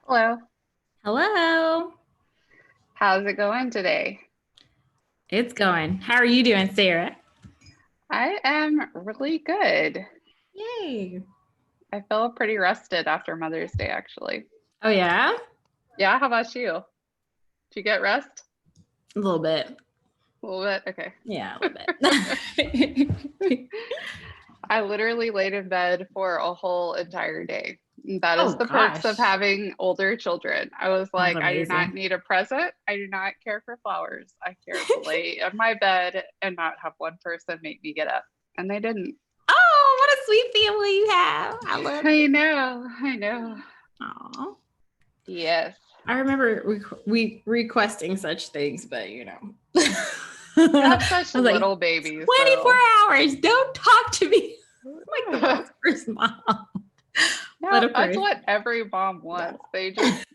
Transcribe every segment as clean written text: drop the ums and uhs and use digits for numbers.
Hello. Hello. How's it going today? It's going. How are you doing, Sarah? I am really good. Yay. I feel pretty rested after Mother's Day, actually. Oh, yeah? Yeah, how about you? Did you get rest? A little bit. A little bit? Okay. Yeah, a little bit. I literally laid in bed for a whole entire day. That is Oh, the perks of gosh. having older children. I was Sounds like, I do not amazing. need a present. I do not care for flowers. I care to lay in my bed and not have one person make me get up. And they didn't. Oh, what a sweet family you have. I love I it. know. I know. Aw. Yes. I remember we requesting such things, but You have I such was like, little babies, 24 so hours, don't talk to me. I'm like the world's first mom. But no, of that's course, what every mom no. wants. They just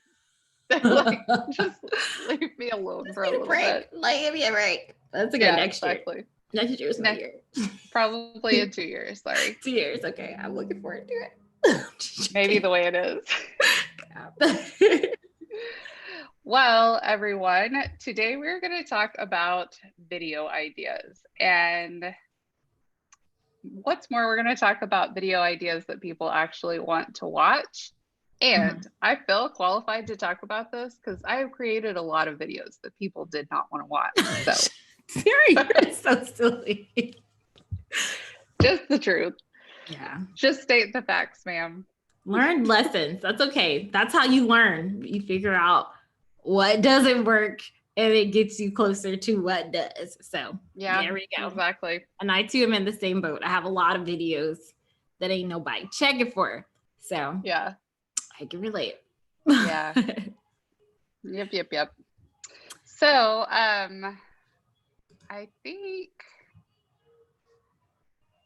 they're like, just leave me alone Just for a need a little break. bit. Like, give me a break. That's okay. Yeah, Next year. exactly. Next year's my Next, year. probably in 2 years. Sorry, 2 years. Okay. I'm looking forward to it. Just maybe joking. the way it is. Yeah. Well, everyone, today we're going to talk about video ideas. And what's more, we're going to talk about video ideas that people actually want to watch. And Mhm. I feel qualified to talk about this because I have created a lot of videos that people did not want to watch. So, Siri, you're so silly. just the truth. Yeah. Just state the facts, ma'am. Learn lessons. That's okay. That's how you learn. You figure out what doesn't work and it gets you closer to what does. So Yeah, there we go. exactly. And I too am in the same boat. I have a lot of videos that ain't nobody checking for. So Yeah, I can relate. yeah. Yep, yep, yep. So, I think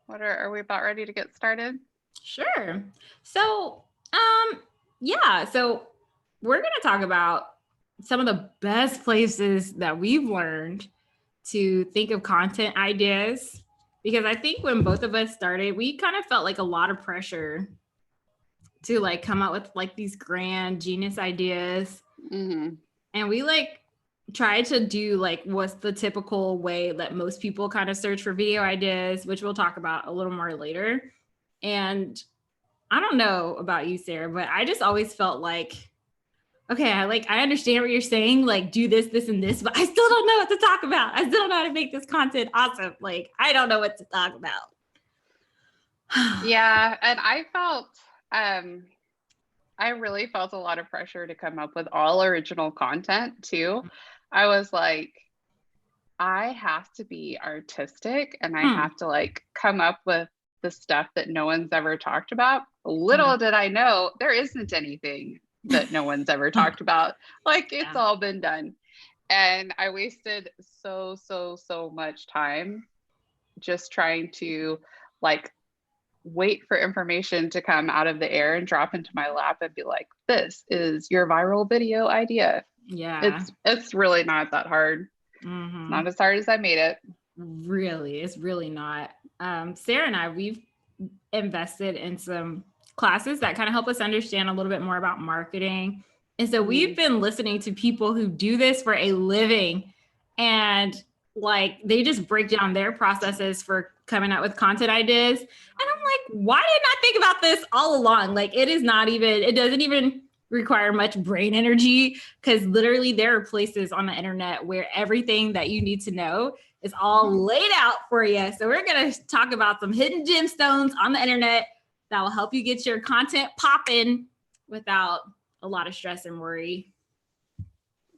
are we about ready to get started? Sure. So, yeah, so we're going to talk about some of the best places that we've learned to think of content ideas because I think when both of us started, we kind of felt like a lot of pressure to like come up with like these grand genius ideas, Mm-hmm. and we like tried to do like what's the typical way that most people kind of search for video ideas, which we'll talk about a little more later. And I don't know about you, Sarah, but I just always felt like, okay, I understand what you're saying, like do this, this, and this, but I still don't know what to talk about. I still don't know how to make this content awesome. Like I don't know what to talk about. Yeah, and um I really felt a lot of pressure to come up with all original content too. I was like, I have to be artistic and I Hmm. have to like come up with the stuff that no one's ever talked about. Hmm. Little did I know there isn't anything that no one's ever talked about. Like it's Yeah. all been done. And I wasted so much time just trying to like wait for information to come out of the air and drop into my lap and be like, this is your viral video idea. Yeah. It's really not that hard. It's not Hmm. as hard as I made it. Really, it's really not. Sarah and I, we've invested in some classes that kind of help us understand a little bit more about marketing. And so we've Mhm. been listening to people who do this for a living, and like they just break down their processes for coming out with content ideas. And I'm like, why didn't I think about this all along? Like it doesn't even require much brain energy because literally there are places on the internet where everything that you need to know is all laid out for you. So we're going to talk about some hidden gemstones on the internet that will help you get your content popping without a lot of stress and worry.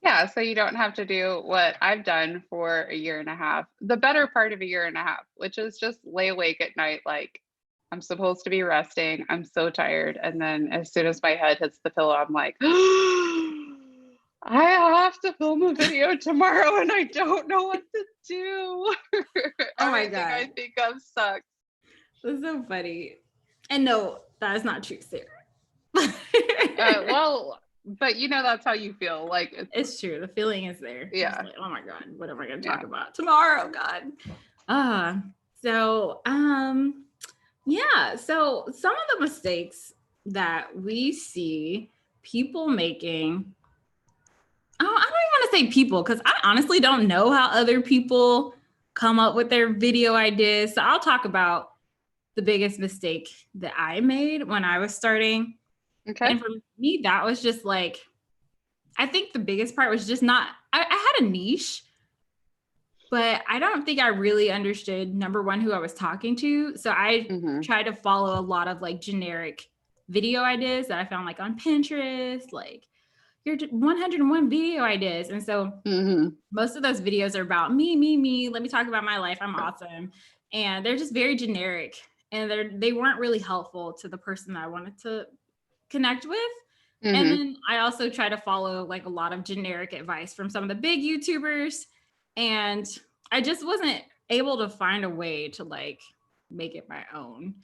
Yeah, so you don't have to do what I've done for a year and a half, the better part of a year and a half, which is just lay awake at night like I'm supposed to be resting. I'm so tired. And then as soon as my head hits the pillow, I'm like, I have to film a video tomorrow and I don't know what to do. Oh my Everything God. I think of sucks. That's so funny. And no, that is not true, Sarah. Well, but you know, that's how you feel. Like, It's true. The feeling is there. Just yeah, like, oh my God, what am I going to talk yeah. about tomorrow? God. Uh, so, yeah. So some of the mistakes that we see people making. Oh, I don't even want to say people because I honestly don't know how other people come up with their video ideas. So I'll talk about the biggest mistake that I made when I was starting. Okay. And for me, that was just like, I think the biggest part was just not, I had a niche, but I don't think I really understood, number one, who I was talking to. So I tried to follow a lot of like generic video ideas that I found like on Pinterest, like your 101 video ideas. And so most of those videos are about me. Let me talk about my life. I'm awesome. And they're just very generic, and they weren't really helpful to the person that I wanted to connect with. And then I also try to follow like a lot of generic advice from some of the big YouTubers. And I just wasn't able to find a way to like make it my own.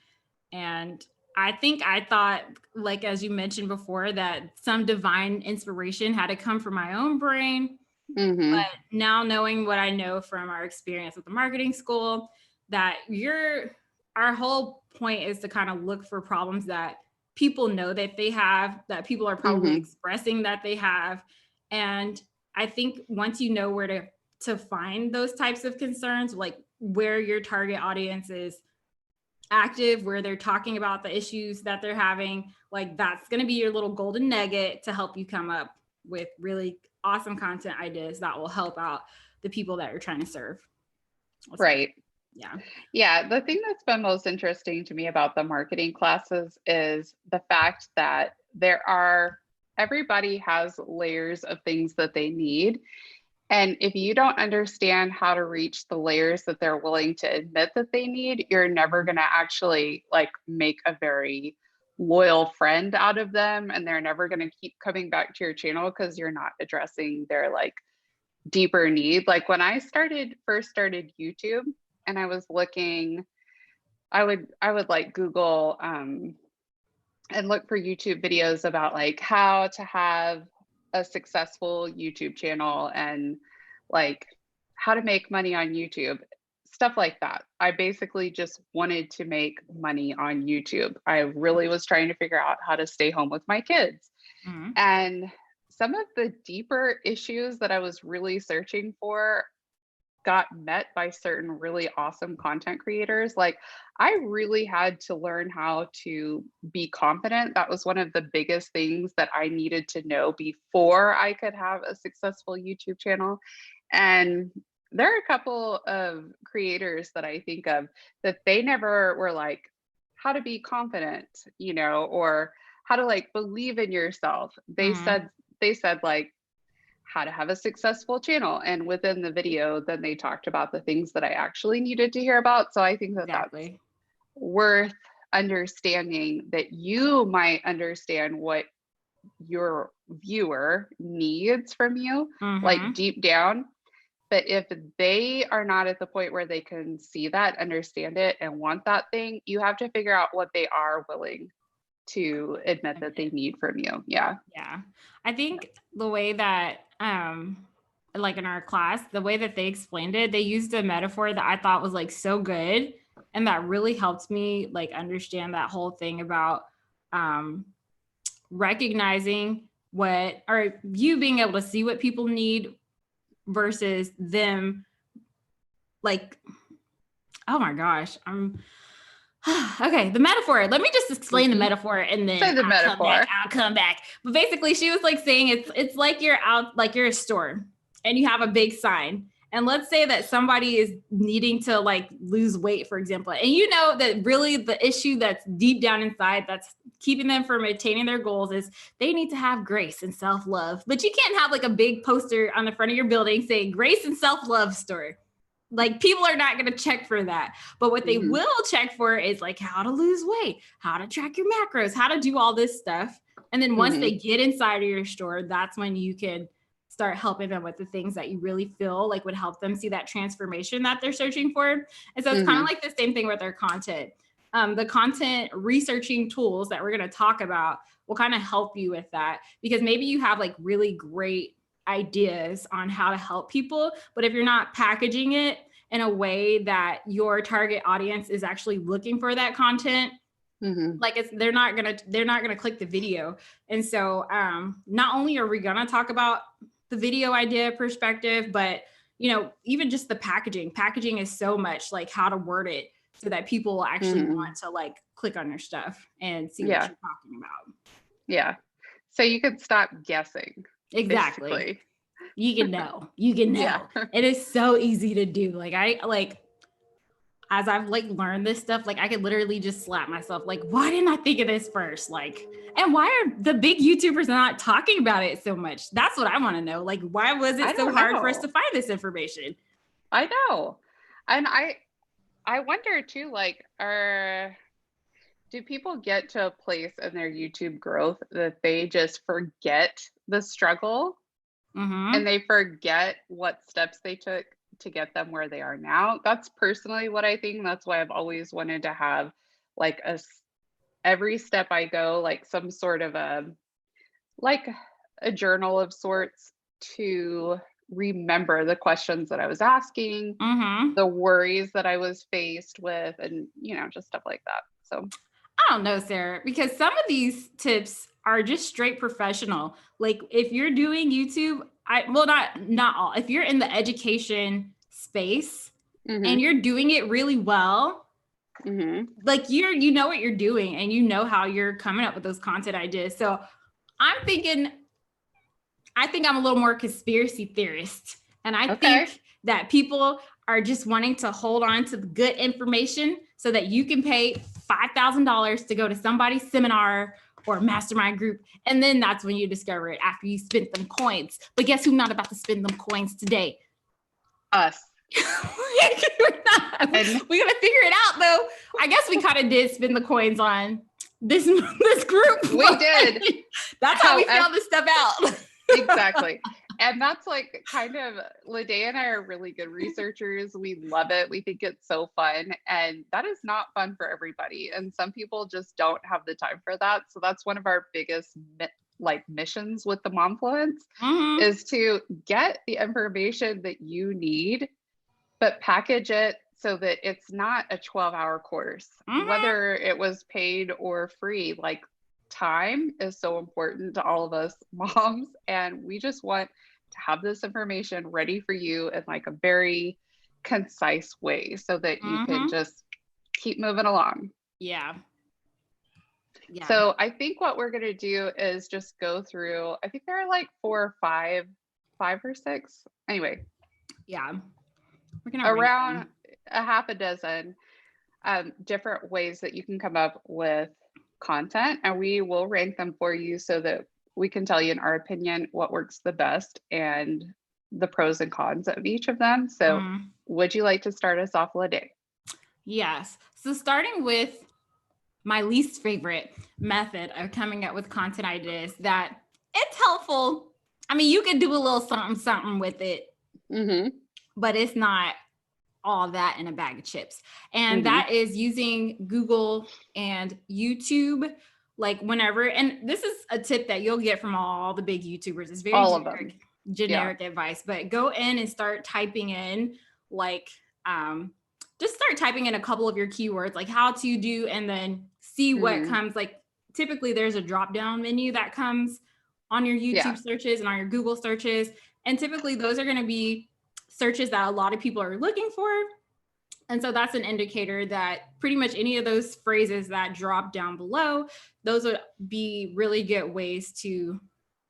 And I think I thought, like, as you mentioned before, that some divine inspiration had to come from my own brain. But now knowing what I know from our experience with the marketing school, that our whole point is to kind of look for problems that people know that they have, that people are probably expressing that they have. And I think once you know where to find those types of concerns, like where your target audience is active, where they're talking about the issues that they're having, like that's going to be your little golden nugget to help you come up with really awesome content ideas that will help out the people that you're trying to serve. Right. Yeah. The thing that's been most interesting to me about the marketing classes is the fact that everybody has layers of things that they need. And if you don't understand how to reach the layers that they're willing to admit that they need, you're never going to actually like make a very loyal friend out of them. And they're never going to keep coming back to your channel because you're not addressing their like deeper need. Like when I first started YouTube and I was looking, I would like Google and look for YouTube videos about like how to have a successful YouTube channel and like how to make money on YouTube, stuff like that. I basically just wanted to make money on YouTube. I really was trying to figure out how to stay home with my kids. And some of the deeper issues that I was really searching for got met by certain really awesome content creators. Like I really had to learn how to be confident. That was one of the biggest things that I needed to know before I could have a successful YouTube channel. And there are a couple of creators that I think of that they never were like, how to be confident, or how to like believe in yourself. They said like, how to have a successful channel. And within the video, then they talked about the things that I actually needed to hear about. So I think that that's worth understanding, that you might understand what your viewer needs from you, like deep down. But if they are not at the point where they can see that, understand it, and want that thing, you have to figure out what they are willing to admit that they need from you. Yeah. I think the way that like in our class, the way that they explained it, they used a metaphor that I thought was like so good, and that really helped me like understand that whole thing about recognizing or you being able to see what people need versus them like, oh my gosh, okay, the metaphor. Let me just explain the metaphor, and then I'll come back. But basically, she was like saying it's like you're a store, and you have a big sign. And let's say that somebody is needing to like lose weight, for example, and you know that really the issue that's deep down inside that's keeping them from attaining their goals is they need to have grace and self-love. But you can't have like a big poster on the front of your building saying grace and self-love store. Like people are not going to check for that. But what they will check for is like how to lose weight, how to track your macros, how to do all this stuff. And then once they get inside of your store, that's when you can start helping them with the things that you really feel like would help them see that transformation that they're searching for. And so it's kind of like the same thing with our content. The content researching tools that we're going to talk about will kind of help you with that, because maybe you have like really great ideas on how to help people, but if you're not packaging it in a way that your target audience is actually looking for that content, Mm-hmm. Like they're not gonna click the video. And so not only are we gonna talk about the video idea perspective, but even just the packaging is so much like how to word it so that people will actually want to like click on your stuff and see what Yeah. you're talking about. Yeah. So you could stop guessing. Exactly. Basically. You can know. Yeah. It is so easy to do. Like as I've like learned this stuff, like I could literally just slap myself. Like, why didn't I think of this first? Like, and why are the big YouTubers not talking about it so much? That's what I want to know. Like, why was it so hard for us to find this information? I know. And I wonder too, like, do people get to a place in their YouTube growth that they just forget the struggle and they forget what steps they took to get them where they are now? That's personally what I think. That's why I've always wanted to have like every step I go, like some sort of a journal of sorts to remember the questions that I was asking, the worries that I was faced with, and just stuff like that. So I don't know, Sarah, because some of these tips are just straight professional. Like if you're doing YouTube, not all. If you're in the education space and you're doing it really well, like you know what you're doing and you know how you're coming up with those content ideas. So I think I'm a little more conspiracy theorist. And I think that people are just wanting to hold on to the good information so that you can pay $5,000 to go to somebody's seminar or mastermind group. And then that's when you discover it after you spent them coins. But guess who's not about to spend them coins today? Us. We're gonna figure it out though. I guess we kind of did spend the coins on this group. We did. That's how we found this stuff out. Exactly. And that's like kind of, Liddea and I are really good researchers. We love it. We think it's so fun. And that is not fun for everybody. And some people just don't have the time for that. So that's one of our biggest missions with the Momfluence is to get the information that you need, but package it so that it's not a 12-hour course, whether it was paid or free. Like, time is so important to all of us moms, and we just want to have this information ready for you in like a very concise way so that you can just keep moving along. Yeah. So I think what we're going to do is just go through, I think there are like 4 or 5 or 6 anyway. Yeah. We're gonna around a half a dozen different ways that you can come up with content, and we will rank them for you so that we can tell you, in our opinion, what works the best and the pros and cons of each of them. So would you like to start us off, Liddea? Yes. So starting with my least favorite method of coming up with content ideas, that it's helpful. I mean, you can do a little something with it, but it's not all that in a bag of chips. And that is using Google and YouTube, like whenever, and this is a tip that you'll get from all the big YouTubers. It's very generic advice, but go in and start typing in like, just start typing in a couple of your keywords, like how to do, and then see what comes. Like typically there's a drop down menu that comes on your YouTube searches and on your Google searches. And typically those are going to be searches that a lot of people are looking for. And so that's an indicator that pretty much any of those phrases that drop down below, those would be really good ways to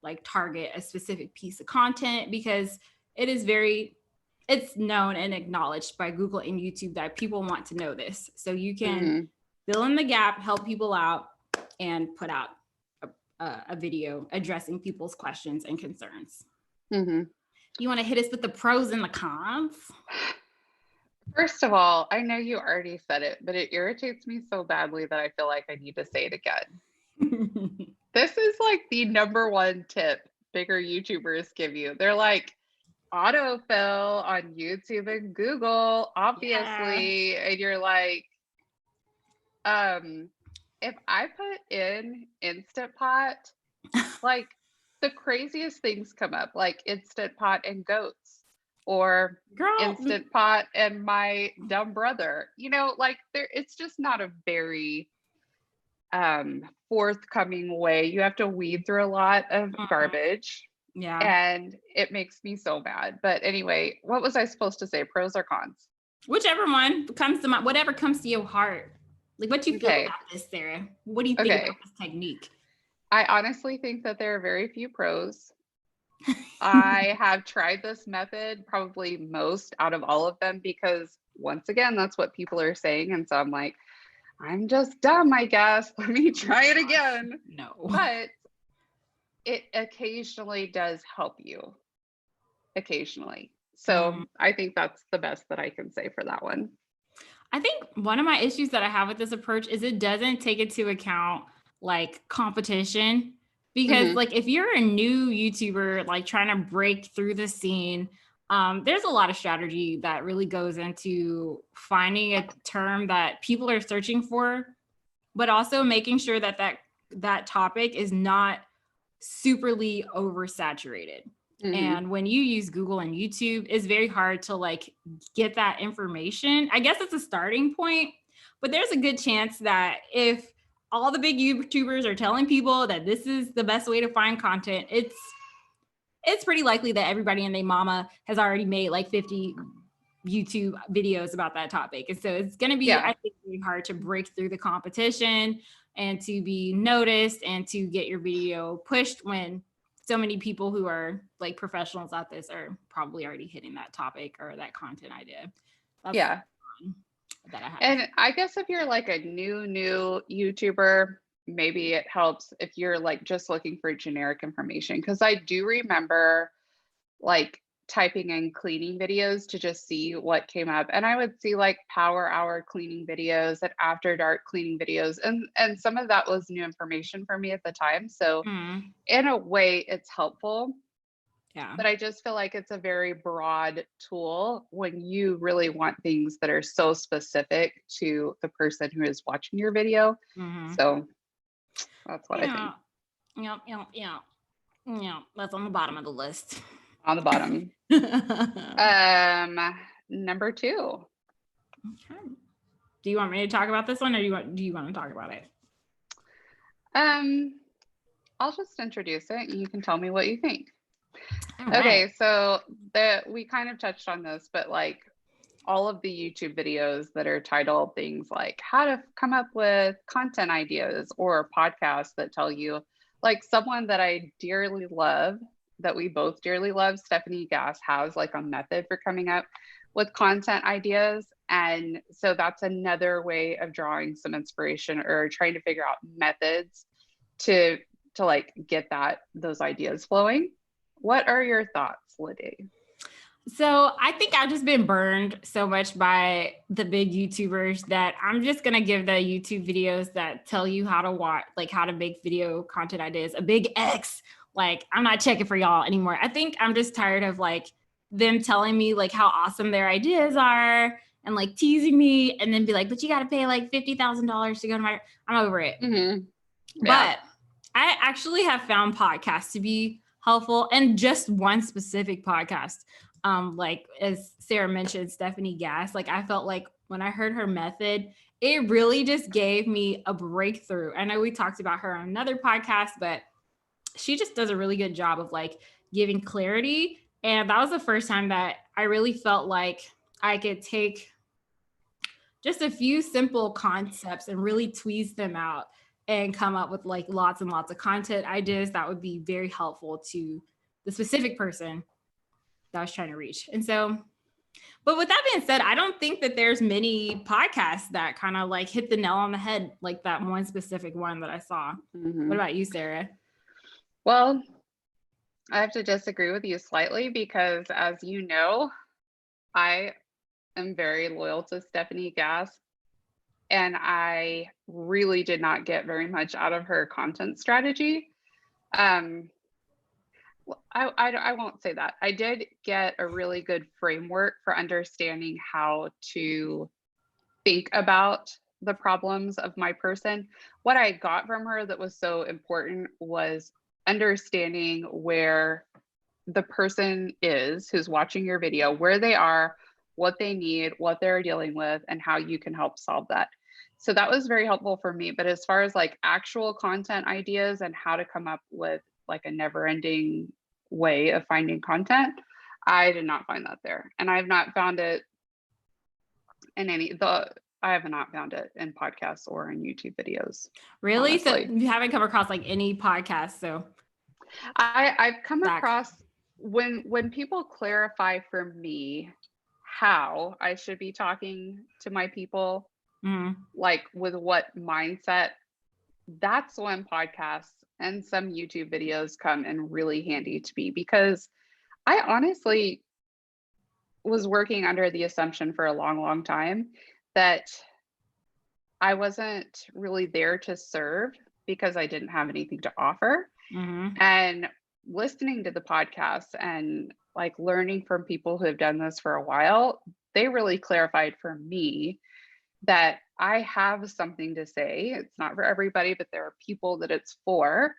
like target a specific piece of content, because it's known and acknowledged by Google and YouTube that people want to know this. So you can fill in the gap, help people out, and put out a video addressing people's questions and concerns. You want to hit us with the pros and the cons? First of all, I know you already said it, but it irritates me so badly that I feel like I need to say it again. This is like the number one tip bigger YouTubers give you. They're like, autofill on YouTube and Google, obviously. And you're like, if I put in Instant Pot, like the craziest things come up, like Instant Pot and goats, or Instant Pot and my dumb brother. Like it's just not a very forthcoming way. You have to weed through a lot of garbage. Yeah. And it makes me so mad. But anyway, what was I supposed to say? Pros or cons? Whichever one comes to mind, whatever comes to your heart. Like, what you feel Okay. about this, Sarah? What do you think about this technique? I honestly think that there are very few pros. I have tried this method probably most out of all of them because, once again, that's what people are saying. And so I'm like, I'm just dumb, I guess. Let me try it again. No. But it occasionally does help you. Occasionally. So I think that's the best that I can say for that one. I think one of my issues that I have with this approach is it doesn't take into account like competition. Because like if you're a new YouTuber, like trying to break through the scene, there's a lot of strategy that really goes into finding a term that people are searching for, but also making sure that that topic is not superly oversaturated. And when you use Google and YouTube, it's very hard to like get that information. I guess it's a starting point, but there's a good chance that if all the big YouTubers are telling people that this is the best way to find content, it's pretty likely that everybody and their mama has already made like 50 YouTube videos about that topic. And so it's going to be, I think, really hard to break through the competition and to be noticed and to get your video pushed when so many people who are like professionals at this are probably already hitting that topic or that content idea. That's that I have. And I guess if you're like a new YouTuber, maybe it helps if you're like just looking for generic information. Because I do remember like typing in cleaning videos to just see what came up, and I would see like power hour cleaning videos and after dark cleaning videos, and some of that was new information for me at the time. So in a way it's helpful. But I just feel like it's a very broad tool when you really want things that are so specific to the person who is watching your video. So that's what I think. Yeah, that's on the bottom of the list. On the bottom. Number 2. Okay. Do you want me to talk about this one, or do you want to talk about it? I'll just introduce it and you can tell me what you think. Right. Okay, so we kind of touched on this, but like all of the YouTube videos that are titled things like how to come up with content ideas, or podcasts that tell you, like someone that I dearly love, that we both dearly love, Stephanie Gass, has like a method for coming up with content ideas. And so that's another way of drawing some inspiration or trying to figure out methods to like get those ideas flowing. What are your thoughts, Liddy? So I think I've just been burned so much by the big YouTubers that I'm just going to give the YouTube videos that tell you how to watch, like how to make video content ideas, a big X. Like, I'm not checking for y'all anymore. I think I'm just tired of like them telling me like how awesome their ideas are and like teasing me and then be like, but you got to pay like $50,000 to go to my, I'm over it. But I actually have found podcasts to be helpful, and just one specific podcast. Like as Sarah mentioned, Stephanie Gass, like I felt like when I heard her method, it really just gave me a breakthrough. I know we talked about her on another podcast, but she just does a really good job of like giving clarity. And that was the first time that I really felt like I could take just a few simple concepts and really tweeze them out and come up with like lots and lots of content ideas that would be very helpful to the specific person that I was trying to reach. And so, but with that being said, I don't think that there's many podcasts that kind of like hit the nail on the head like that one specific one that I saw. What about you, Sarah? Well, I have to disagree with you slightly because, as you know, I am very loyal to Stephanie Gass, and I really did not get very much out of her content strategy. I won't say that. I did get a really good framework for understanding how to think about the problems of my person. What I got from her that was so important was understanding where the person is who's watching your video, where they are, what they need, what they're dealing with, and how you can help solve that. So that was very helpful for me. But as far as like actual content ideas and how to come up with like a never ending way of finding content, I did not find that there. And I've not found it in I have not found it in podcasts or in YouTube videos. Really? Honestly. So you haven't come across like any podcasts. So I've come across when people clarify for me how I should be talking to my people, like with what mindset, that's when podcasts and some YouTube videos come in really handy to me, because I honestly was working under the assumption for a long, long time that I wasn't really there to serve because I didn't have anything to offer. And listening to the podcast and like learning from people who have done this for a while, they really clarified for me that I have something to say. It's not for everybody, but there are people that it's for.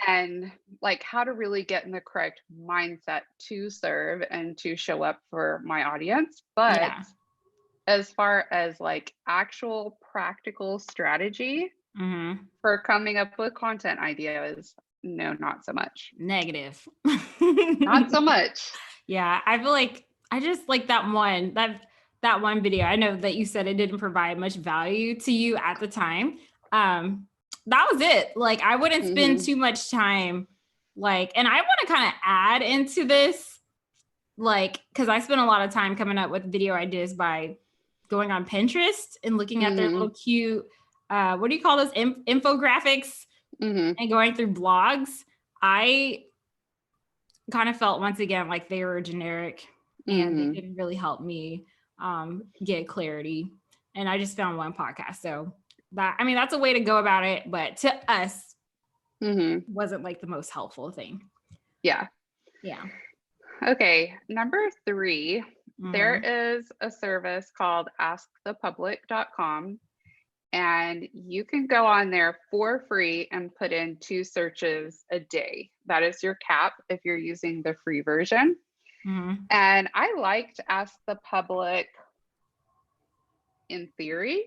And like how to really get in the correct mindset to serve and to show up for my audience. But as far as like actual practical strategy for coming up with content ideas, no, not so much. Negative. Not so much. Yeah, I feel like I just like that one video. I know that you said it didn't provide much value to you at the time. That was it. Like I wouldn't spend too much time like, and I want to kind of add into this, like, because I spent a lot of time coming up with video ideas by going on Pinterest and looking at their little cute, what do you call those, infographics, and going through blogs. I kind of felt once again like they were generic and they didn't really help me get clarity. And I just found one podcast. So that's a way to go about it, but to us wasn't like the most helpful thing. Yeah. Okay, number 3, there is a service called askthepublic.com, and you can go on there for free and put in 2 searches a day. That is your cap if you're using the free version. And I liked Ask the Public in theory.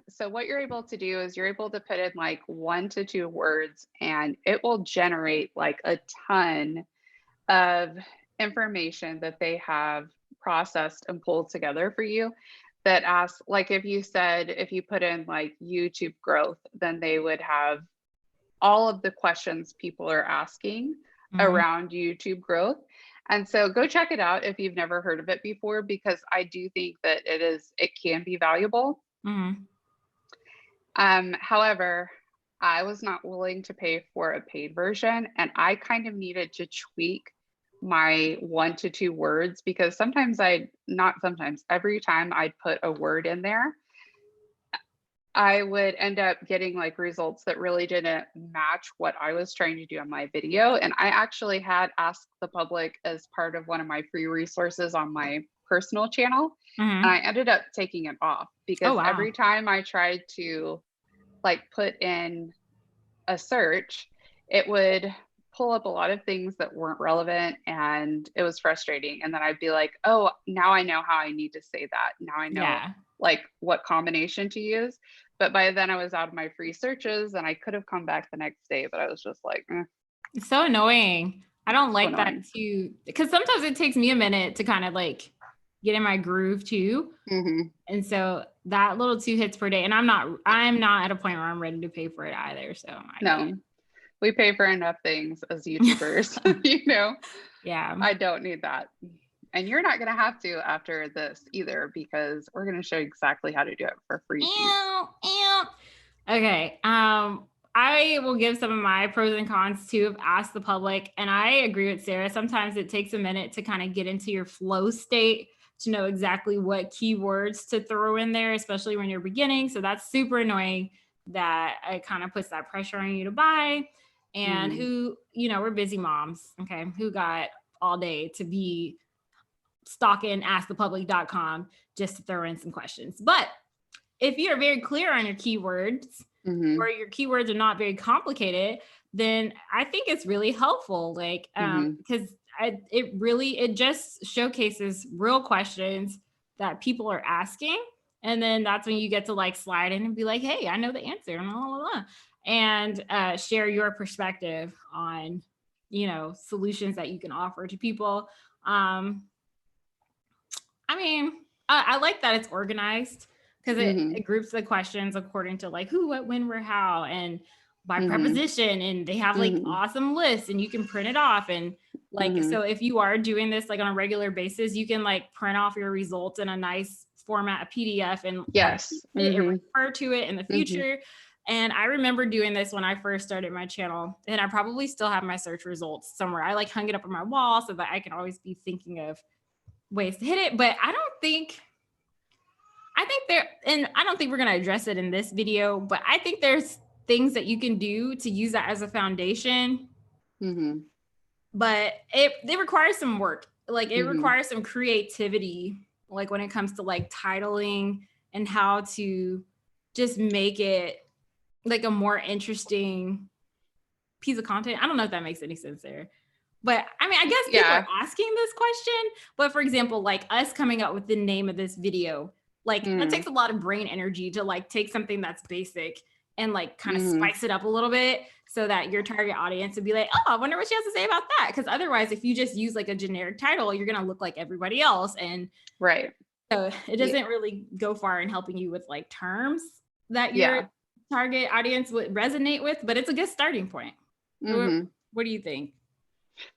So what you're able to do is you're able to put in like 1 to 2 words, and it will generate like a ton of information that they have processed and pulled together for you that asks, like if you put in like YouTube growth, then they would have all of the questions people are asking around YouTube growth. And so go check it out if you've never heard of it before, because I do think that it can be valuable. However, I was not willing to pay for a paid version, and I kind of needed to tweak my 1 to 2 words, because every time I'd put a word in there, I would end up getting like results that really didn't match what I was trying to do on my video. And I actually had Ask the Public as part of one of my free resources on my personal channel. And I ended up taking it off because every time I tried to like put in a search, it would pull up a lot of things that weren't relevant, and it was frustrating. And then I'd be like, oh, now I know how I need to say that. Now I know like what combination to use. But by then I was out of my free searches, and I could have come back the next day, but I was just like, It's so annoying. I don't like that too, because sometimes it takes me a minute to kind of like get in my groove too. And so that little 2 hits per day, and I'm not at a point where I'm ready to pay for it either. So no, we pay for enough things as YouTubers, you know? Yeah. I don't need that. And you're not going to have to after this either, because we're going to show you exactly how to do it for free. Okay. I will give some of my pros and cons too of Ask the Public. And I agree with Sarah. Sometimes it takes a minute to kind of get into your flow state to know exactly what keywords to throw in there, especially when you're beginning. So that's super annoying that it kind of puts that pressure on you to buy. And we're busy moms, okay, who got all day to be stalking askthepublic.com just to throw in some questions. But if you're very clear on your keywords, or your keywords are not very complicated, then I think it's really helpful. Like, because it just showcases real questions that people are asking. And then that's when you get to like slide in and be like, hey, I know the answer, blah, blah, blah, and share your perspective on, you know, solutions that you can offer to people. I mean, I like that it's organized because it groups the questions according to like who, what, when, where, how, and by preposition. And they have like awesome lists and you can print it off. And like, so if you are doing this like on a regular basis, you can like print off your results in a nice format, a PDF, and yes, and refer to it in the future. And I remember doing this when I first started my channel, and I probably still have my search results somewhere. I like hung it up on my wall so that I can always be thinking of ways to hit it. But I don't think and I don't think we're going to address it in this video, but I think there's things that you can do to use that as a foundation. But it requires some work. Like it requires some creativity, like when it comes to like titling and how to just make it like a more interesting piece of content. I don't know if that makes any sense there. But I mean, I guess people are asking this question. But for example, like us coming up with the name of this video, like it takes a lot of brain energy to like take something that's basic and like kind of spice it up a little bit so that your target audience would be like, oh, I wonder what she has to say about that. Because otherwise, if you just use like a generic title, you're going to look like everybody else. And so it doesn't really go far in helping you with like terms that your target audience would resonate with, but it's a good starting point. What do you think?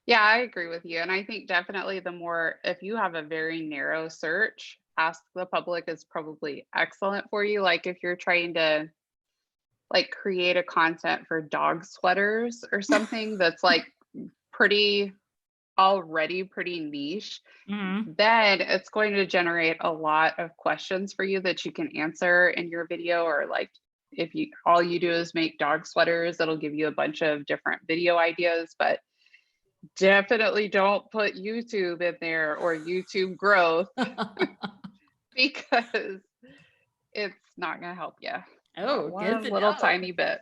Yeah, I agree with you. And I think definitely if you have a very narrow search, Ask the Public is probably excellent for you. Like if you're trying to like create a content for dog sweaters or something that's like already pretty niche, then it's going to generate a lot of questions for you that you can answer in your video. Or like if all you do is make dog sweaters, it'll give you a bunch of different video ideas. But definitely don't put YouTube in there or YouTube growth because it's not going to help you. Oh, one little tiny bit.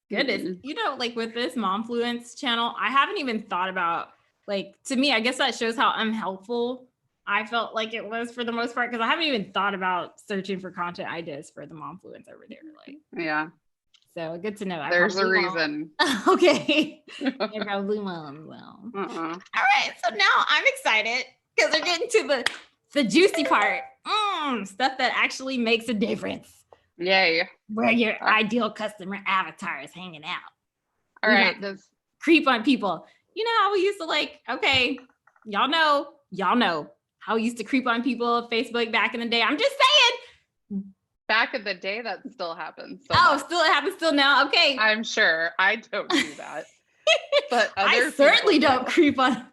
Goodness. You know, like with this Momfluence channel, I haven't even thought about, like, to me, I guess that shows how unhelpful I felt like it was for the most part, because I haven't even thought about searching for content ideas for the Momfluence over there. Like, yeah. So good to know. There's a reason. Okay. I probably won't. Well. All right. So now I'm excited because they're getting to the juicy part. Stuff that actually makes a difference. Yay. Where your ideal customer avatar is hanging out. All right. Creep on people. You know how we used to like, okay, y'all know how we used to creep on people on Facebook back in the day. I'm just saying. Back in the day, that still happens. It happens still now. Okay. I'm sure. I don't do that. But I certainly don't creep on.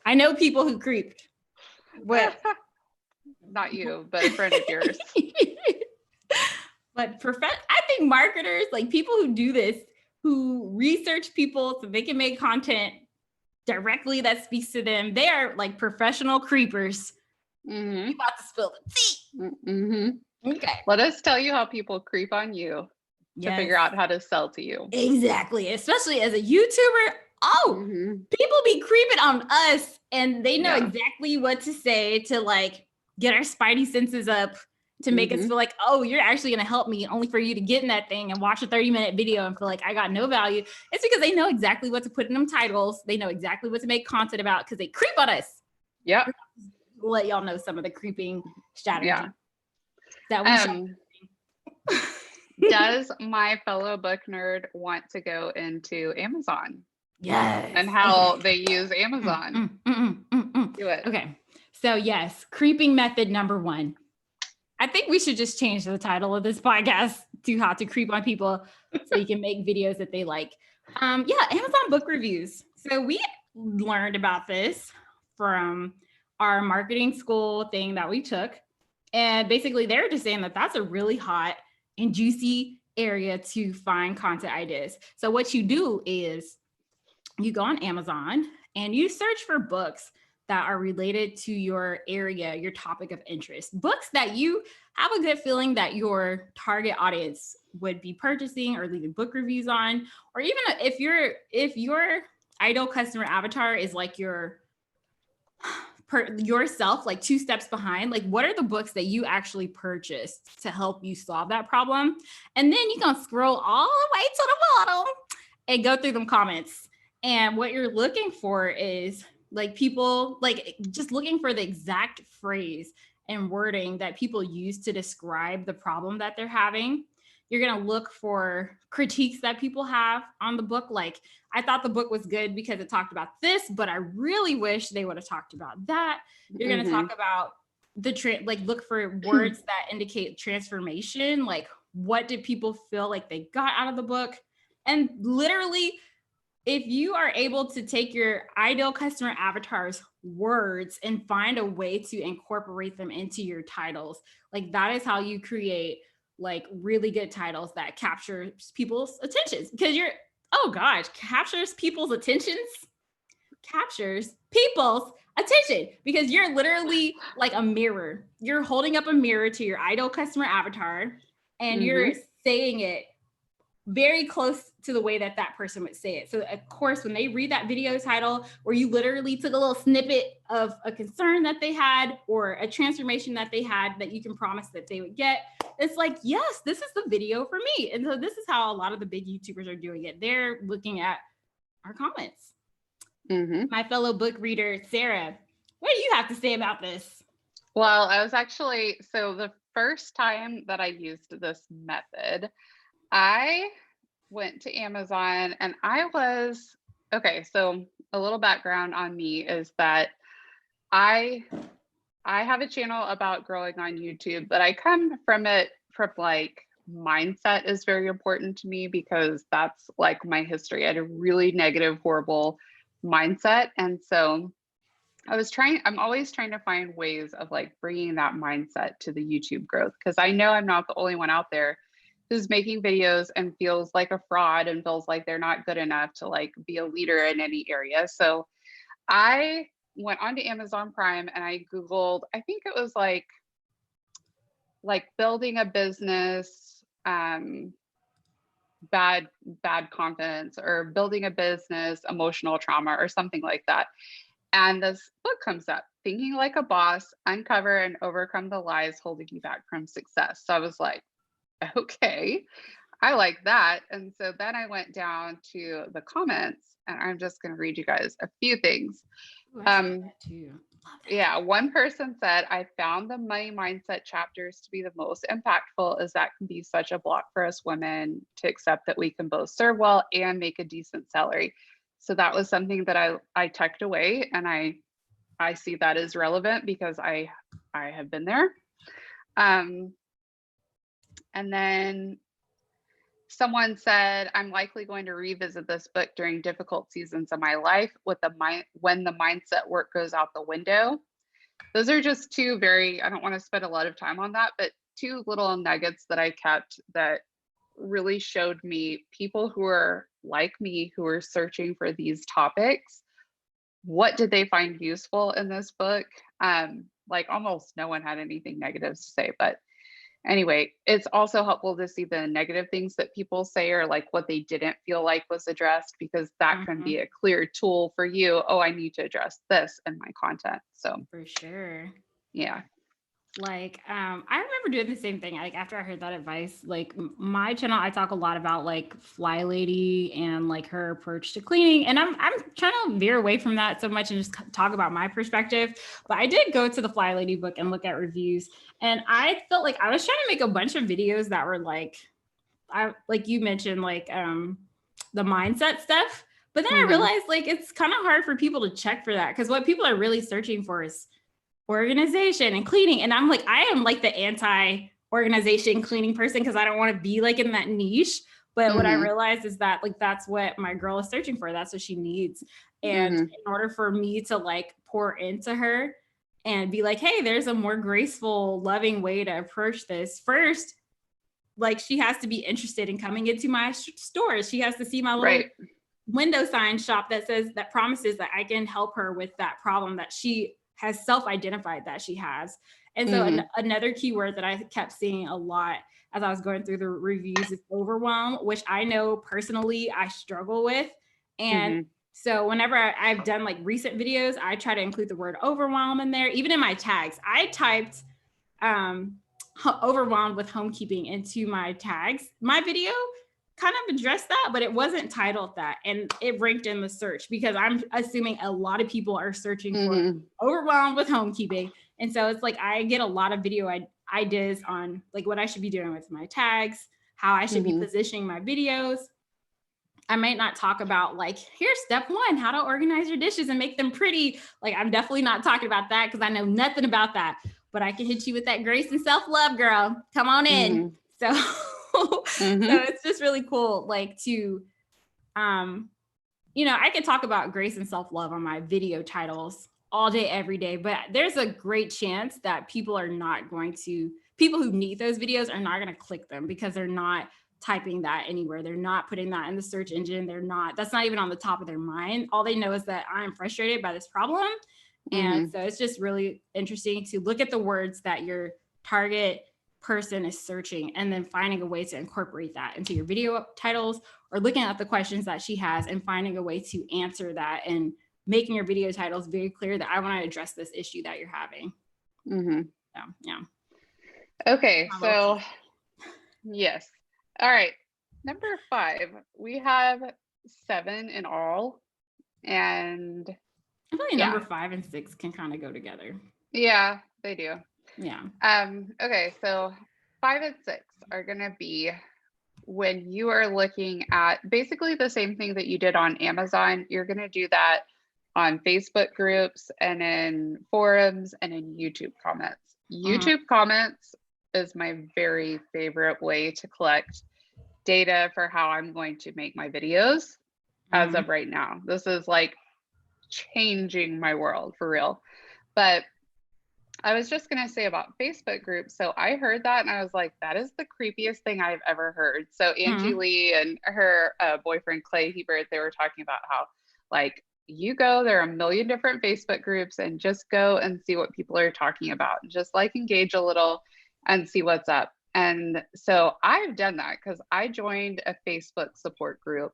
I know people who creep. What? Not you, but a friend of yours. But I think marketers, like people who do this, who research people so they can make content directly that speaks to them, they are like professional creepers. You about to spill the tea. Okay. Let us tell you how people creep on you to figure out how to sell to you. Exactly. Especially as a YouTuber. People be creeping on us and they know exactly what to say to like get our spidey senses up to make us feel like, oh, you're actually going to help me, only for you to get in that thing and watch a 30-minute video and feel like I got no value. It's because they know exactly what to put in them titles. They know exactly what to make content about because they creep on us. Yep. We'll let y'all know some of the creeping strategies that we Does my fellow book nerd want to go into Amazon? Yes. And how they use Amazon? Do it. Okay. So yes, creeping method number 1. I think we should just change the title of this podcast to how to creep on people so you can make videos that they like. Amazon book reviews. So we learned about this from our marketing school thing that we took. And basically they're just saying that that's a really hot and juicy area to find content ideas. So what you do is you go on Amazon and you search for books that are related to your area, your topic of interest, books that you have a good feeling that your target audience would be purchasing or leaving book reviews on, or even if your ideal customer avatar is like your yourself like 2 steps behind, like what are the books that you actually purchased to help you solve that problem, and then you can scroll all the way to the bottom and go through them comments. And what you're looking for is like people like just looking for the exact phrase and wording that people use to describe the problem that they're having. You're going to look for critiques that people have on the book. Like, I thought the book was good because it talked about this, but I really wish they would have talked about that. You're going to talk about like look for words that indicate transformation. Like, what did people feel like they got out of the book? And literally, if you are able to take your ideal customer avatar's words and find a way to incorporate them into your titles, like that is how you create like really good titles that captures people's attentions. Because captures people's attention because you're literally like a mirror. You're holding up a mirror to your ideal customer avatar and you're saying it very close to the way that person would say it. So of course, when they read that video title where you literally took a little snippet of a concern that they had or a transformation that they had that you can promise that they would get, it's like, yes, this is the video for me. And so this is how a lot of the big YouTubers are doing it. They're looking at our comments. My fellow book reader, Sarah, what do you have to say about this? Well, I was actually, so the first time that I used this method, I went to Amazon and so a little background on me is that I have a channel about growing on YouTube, but I come from it from like mindset is very important to me because that's like my history. I had a really negative, horrible mindset. And so I'm always trying to find ways of like bringing that mindset to the YouTube growth, because I know I'm not the only one out there who's making videos and feels like a fraud and feels like they're not good enough to like be a leader in any area. So I went onto Amazon Prime and I Googled, I think it was like building a business, bad confidence, or building a business, emotional trauma, or something like that. And this book comes up, Thinking Like a Boss, Uncover and Overcome the Lies Holding You Back from Success. So I was like, okay, I like that. And so then I went down to the comments and I'm just going to read you guys a few things. Yeah, one person said, I found the money mindset chapters to be the most impactful, as that can be such a block for us women to accept that we can both serve well and make a decent salary. So that was something that I tucked away, and I see that as relevant because I have been there. And then someone said, I'm likely going to revisit this book during difficult seasons of my life when the mindset work goes out the window. Those are just two I don't want to spend a lot of time on that, but two little nuggets that I kept that really showed me people who are like me, who are searching for these topics. What did they find useful in this book? Like almost no one had anything negative to say, but anyway, it's also helpful to see the negative things that people say or like what they didn't feel like was addressed, because that can be a clear tool for you. Oh, I need to address this in my content. So for sure. Yeah. Like, I remember doing the same thing. Like after I heard that advice, like my channel, I talk a lot about like Fly Lady and like her approach to cleaning. And I'm trying to veer away from that so much and just talk about my perspective. But I did go to the Fly Lady book and look at reviews. And I felt like I was trying to make a bunch of videos that were like you mentioned, like the mindset stuff. But then I realized like it's kind of hard for people to check for that, because what people are really searching for is organization and cleaning. And I'm like, I am like the anti-organization cleaning person because I don't want to be like in that niche. But what I realized is that like that's what my girl is searching for. That's what she needs. And in order for me to like pour into her and be like, hey, there's a more graceful, loving way to approach this. First, like she has to be interested in coming into my stores. She has to see my little window sign shop that promises that I can help her with that problem that she has self-identified that she has. And so another keyword that I kept seeing a lot as I was going through the reviews is overwhelm, which I know personally I struggle with. And So whenever I've done like recent videos, I try to include the word overwhelm in there. Even in my tags, I typed overwhelmed with homekeeping into my tags. My video kind of addressed that, but it wasn't titled that. And it ranked in the search because I'm assuming a lot of people are searching for overwhelmed with homekeeping. And so it's like, I get a lot of video ideas on like what I should be doing with my tags, how I should be positioning my videos. I might not talk about like, here's step one, how to organize your dishes and make them pretty. Like, I'm definitely not talking about that because I know nothing about that, but I can hit you with that grace and self-love, girl. Come on in. So, so it's just really cool. Like to, you know, I could talk about grace and self-love on my video titles all day, every day, but there's a great chance that people who need those videos are not going to click them because they're not typing that anywhere. They're not putting that in the search engine. That's not even on the top of their mind. All they know is that I'm frustrated by this problem. And so it's just really interesting to look at the words that your target person is searching and then finding a way to incorporate that into your video titles, or looking at the questions that she has and finding a way to answer that and making your video titles very clear that I want to address this issue that you're having. So, yeah. Okay. So yes. All right. Number 5, we have 7 in all. And I feel like number 5 and 6 can kind of go together. Yeah, they do. Yeah. Okay. So 5 and 6 are going to be when you are looking at basically the same thing that you did on Amazon. You're going to do that on Facebook groups and in forums and in YouTube comments. YouTube comments is my very favorite way to collect data for how I'm going to make my videos as of right now. This is like changing my world for real. But I was just going to say about Facebook groups. So I heard that and I was like, that is the creepiest thing I've ever heard. So Angie Lee and her boyfriend Clay Hebert, they were talking about how like you go, there are a million different Facebook groups and just go and see what people are talking about. Just like engage a little and see what's up. And so I've done that because I joined a Facebook support group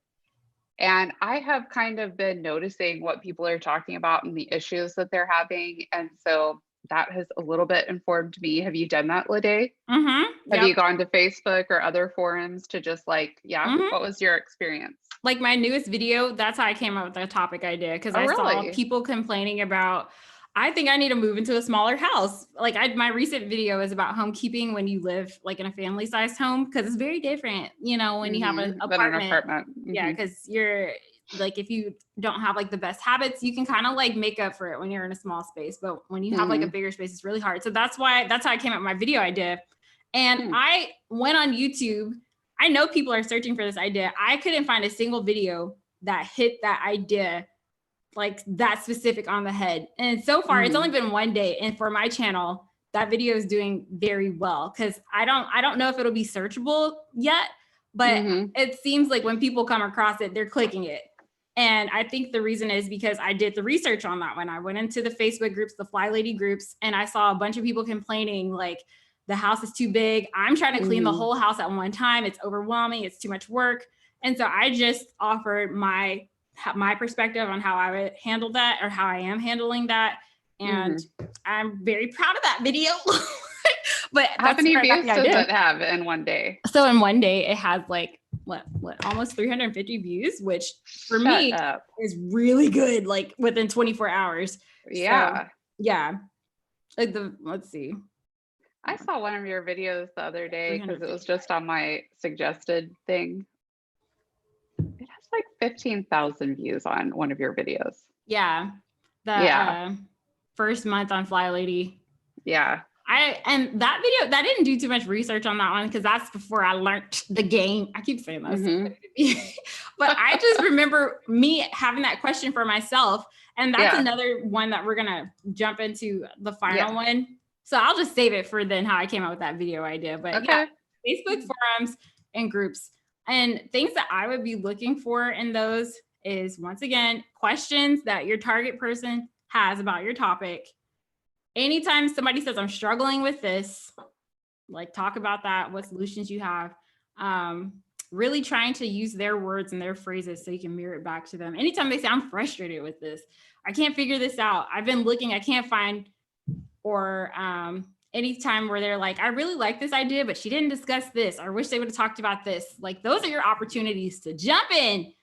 and I have kind of been noticing what people are talking about and the issues that they're having. And so that has a little bit informed me. Have you done that, Lede? Have you gone to Facebook or other forums to just like, what was your experience? Like my newest video, that's how I came up with the topic idea because I saw people complaining about, I think I need to move into a smaller house. Like my recent video is about homekeeping when you live like in a family sized home, because it's very different, you know, when you have an apartment. Yeah, because you're like, if you don't have like the best habits, you can kind of like make up for it when you're in a small space. But when you have like a bigger space, it's really hard. So that's how I came up with my video idea. And I went on YouTube. I know people are searching for this idea. I couldn't find a single video that hit that idea like that specific on the head. And so far it's only been one day. And for my channel, that video is doing very well because I don't know if it'll be searchable yet, but it seems like when people come across it, they're clicking it. And I think the reason is because I did the research on that one. I went into the Facebook groups, the Fly Lady groups, and I saw a bunch of people complaining like the house is too big. I'm trying to clean the whole house at one time. It's overwhelming. It's too much work. And so I just offered my perspective on how I would handle that or how I am handling that. And I'm very proud of that video. But how many views does it have in one day? So in one day, it has like what almost 350 views, which for me is really good. Like within 24 hours. Yeah. So, yeah. Like let's see. I saw one of your videos the other day because it was just on my suggested thing. It has like 15,000 views on one of your videos. Yeah. First month on Fly Lady. Yeah. And that video, that didn't do too much research on that one because that's before I learned the game. I keep saying that. But I just remember me having that question for myself. And that's another one that we're going to jump into the final one. So I'll just save it for then how I came up with that video idea. But Facebook forums and groups. And things that I would be looking for in those is, once again, questions that your target person has about your topic. Anytime somebody says, I'm struggling with this, like talk about that, what solutions you have. really trying to use their words and their phrases so you can mirror it back to them. Anytime they say, I'm frustrated with this, I can't figure this out, I've been looking, I can't find, or anytime where they're like, I really like this idea, but she didn't discuss this, or I wish they would have talked about this. Like, those are your opportunities to jump in,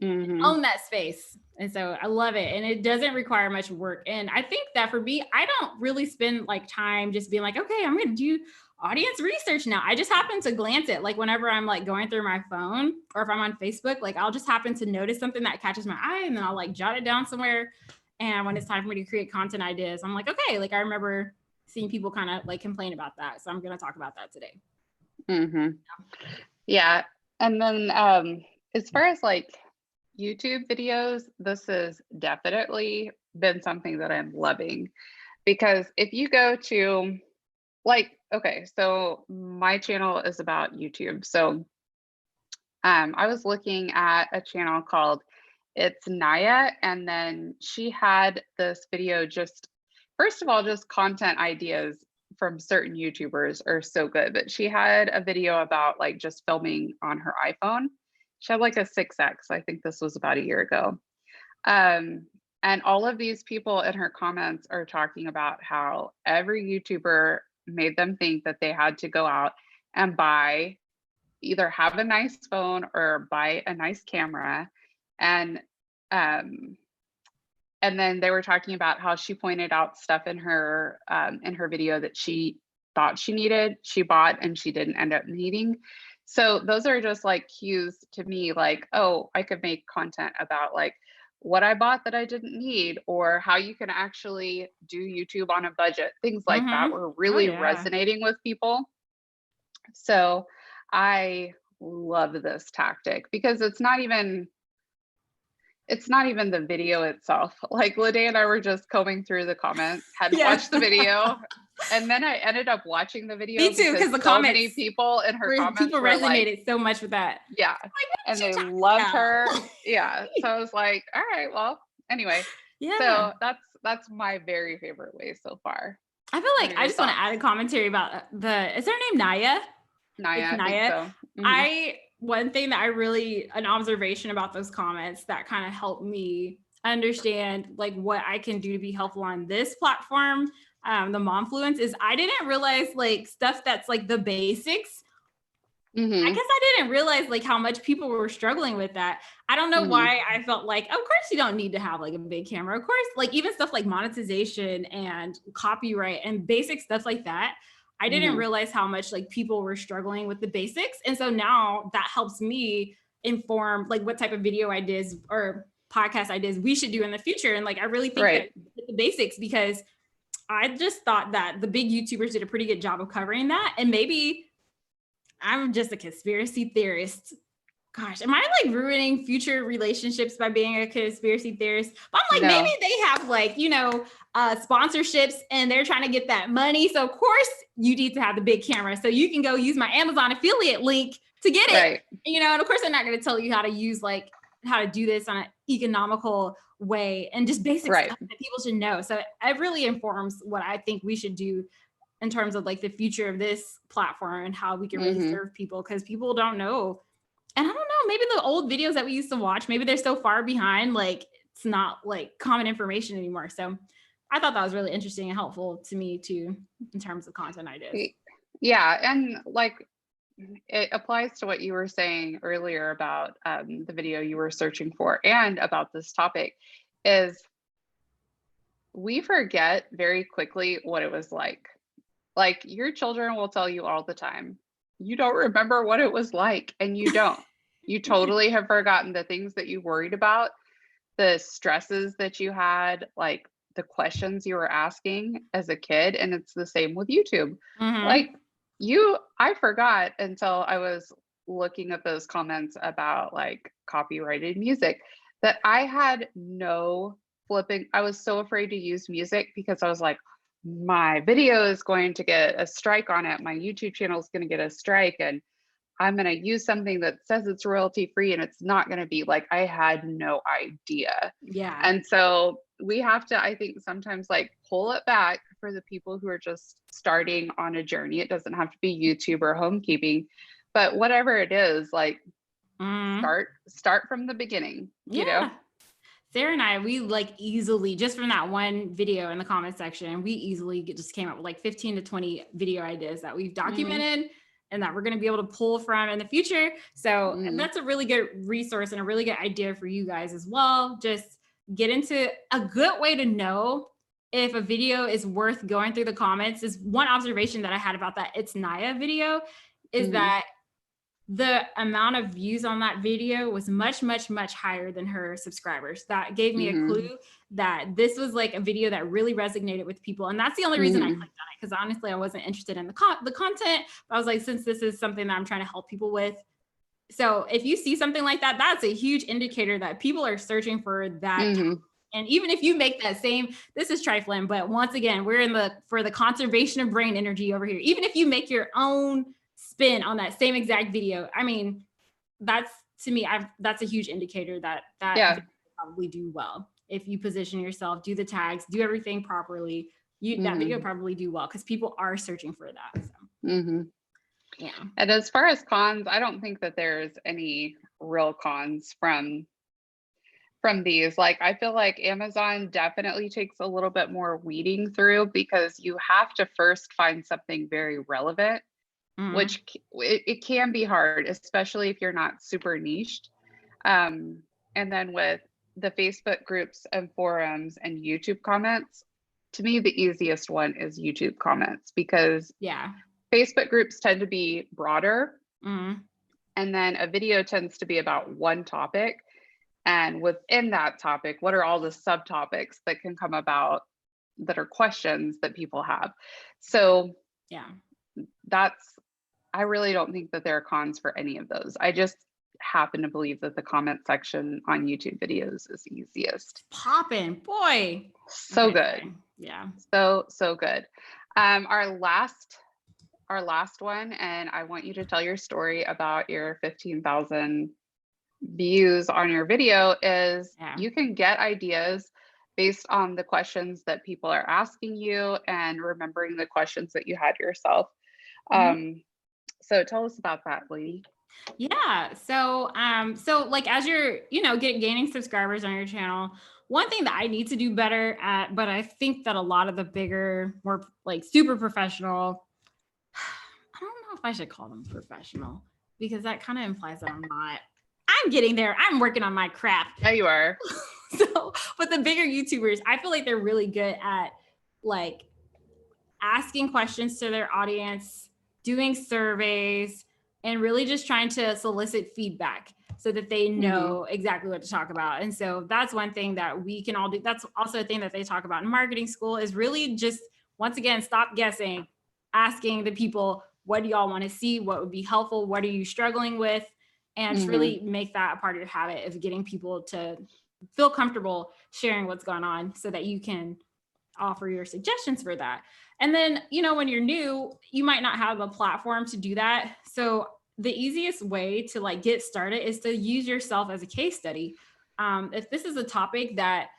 own that space. And so I love it. And it doesn't require much work. And I think that for me, I don't really spend like time just being like, okay, I'm going to do audience research now. I just happen to glance at, like, whenever I'm like going through my phone, or if I'm on Facebook, like I'll just happen to notice something that catches my eye, and then I'll like jot it down somewhere. And when it's time for me to create content ideas, I'm like, okay, like I remember seeing people kind of like complain about that. So I'm going to talk about that today. Yeah. And then as far as like YouTube videos, this has definitely been something that I'm loving, because if you go to like, okay, so my channel is about YouTube. So I was looking at a channel called It's Naya, and then she had this video, just first of all, just content ideas from certain YouTubers are so good, but she had a video about like just filming on her iPhone. She had like a 6X. I think this was about a year ago. And all of these people in her comments are talking about how every YouTuber made them think that they had to go out and either have a nice phone or buy a nice camera. And then they were talking about how she pointed out stuff in her video that she thought she needed, she bought, and she didn't end up needing. So those are just like cues to me, like, oh, I could make content about like what I bought that I didn't need, or how you can actually do YouTube on a budget. Things like that were really resonating with people. So I love this tactic, because it's not even the video itself. Like Lede and I were just combing through the comments, hadn't watched the video, and then I ended up watching the video. Me too, because the comments, many people in her comments, people resonated like, so much with that. Yeah, like, and they loved her. Yeah, so I was like, all right, well, anyway. Yeah. So that's my very favorite way so far. I feel like I just want to add a commentary about is her name Naya? Naya. I think so. One thing that an observation about those comments that kind of helped me understand like what I can do to be helpful on this platform, the Momfluence, is I didn't realize like stuff that's like the basics. I guess I didn't realize like how much people were struggling with that. I don't know why I felt like, of course you don't need to have like a big camera. Of course, like even stuff like monetization and copyright and basic stuff like that. I didn't realize how much like people were struggling with the basics. And so now that helps me inform like what type of video ideas or podcast ideas we should do in the future. And like, I really think that the basics, because I just thought that the big YouTubers did a pretty good job of covering that. And maybe I'm just a conspiracy theorist. Gosh, am I like ruining future relationships by being a conspiracy theorist? But I'm like, maybe they have like, sponsorships and they're trying to get that money. So of course you need to have the big camera so you can go use my Amazon affiliate link to get it. And of course they're not going to tell you how to do this on an economical way and just basic stuff that people should know. So it really informs what I think we should do in terms of like the future of this platform and how we can really serve people, because people don't know. And I don't know, maybe the old videos that we used to watch, maybe they're so far behind, like it's not like common information anymore. So I thought that was really interesting and helpful to me too, in terms of content ideas. Yeah. And like, it applies to what you were saying earlier about the video you were searching for, and about this topic, is we forget very quickly what it was like. Like your children will tell you all the time, you don't remember what it was like, and you don't. You totally have forgotten the things that you worried about, the stresses that you had, like the questions you were asking as a kid. And it's the same with YouTube. Like I forgot until I was looking at those comments about like copyrighted music that I had I was so afraid to use music, because I was like, my video is going to get a strike on it. My YouTube channel is going to get a strike, and I'm going to use something that says it's royalty free, and it's not going to be. Like, I had no idea. Yeah. And so we have to, I think, sometimes like pull it back for the people who are just starting on a journey. It doesn't have to be YouTube or homekeeping, But whatever it is, like Mm, start from the beginning, you know? yeah. Sarah and I, we like easily, just from that one video in the comment section, we easily just came up with like 15 to 20 video ideas that we've Hmm. documented and that we're going to be able to pull from in the future. So Hmm. that's a really good resource and a really good idea for you guys as well. Just get into a good way to know if a video is worth going through the comments is one observation that I had about that It's Naya video is Hmm. that the amount of views on that video was much, much, much higher than her subscribers. That gave me a Hmm. clue that this was like a video that really resonated with people. And that's the only reason I clicked Hmm. on it, because honestly, I wasn't interested in the content. But I was like, since this is something that I'm trying to help people with. So if you see something like that, that's a huge indicator that people are searching for that. Hmm. And even if you make that same, this is trifling, but once again, we're in the for the conservation of brain energy over here. Even if you make your own spin on that same exact video, I mean, that's to me, that's a huge indicator that that Yeah. video will probably do well. If you position yourself, do the tags, do everything properly, you that video Hmm. probably do well because people are searching for that. So Hmm. yeah. And as far as cons, I don't think that there's any real cons from these. Like I feel like Amazon definitely takes a little bit more weeding through because you have to first find something very relevant, Mm-hmm. which it can be hard, especially if you're not super niched. And then with the Facebook groups and forums and YouTube comments, to me, the easiest one is YouTube comments because Yeah. Facebook groups tend to be broader. Mm-hmm. And then a video tends to be about one topic. And within that topic, what are all the subtopics that can come about that are questions that people have? So Yeah. that's, I really don't think that there are cons for any of those. I just happen to believe that the comment section on YouTube videos is easiest. Popping, boy. So Okay, good. sorry. Yeah. So good. Our last one, and I want you to tell your story about your 15,000 views on your video is Yeah. you can get ideas based on the questions that people are asking you and remembering the questions that you had yourself. Mhm. So tell us about that, lady. Yeah. So like as you're, gaining subscribers on your channel, one thing that I need to do better at, but I think that a lot of the bigger, more like super professional, I don't know if I should call them professional because that kind of implies that I'm not. I'm getting there. I'm working on my craft. Yeah, you are. So, but the bigger YouTubers, I feel like they're really good at like asking questions to their audience, doing surveys, and really just trying to solicit feedback so that they Hmm. know exactly what to talk about. And so that's one thing that we can all do. That's also a thing that they talk about in marketing school is really just, once again, stop guessing, asking the people, what do y'all want to see? What would be helpful? What are you struggling with? And just Hmm. really make that a part of your habit of getting people to feel comfortable sharing what's going on so that you can offer your suggestions for that. And then, when you're new, you might not have a platform to do that. So the easiest way to like get started is to use yourself as a case study. If this is a topic that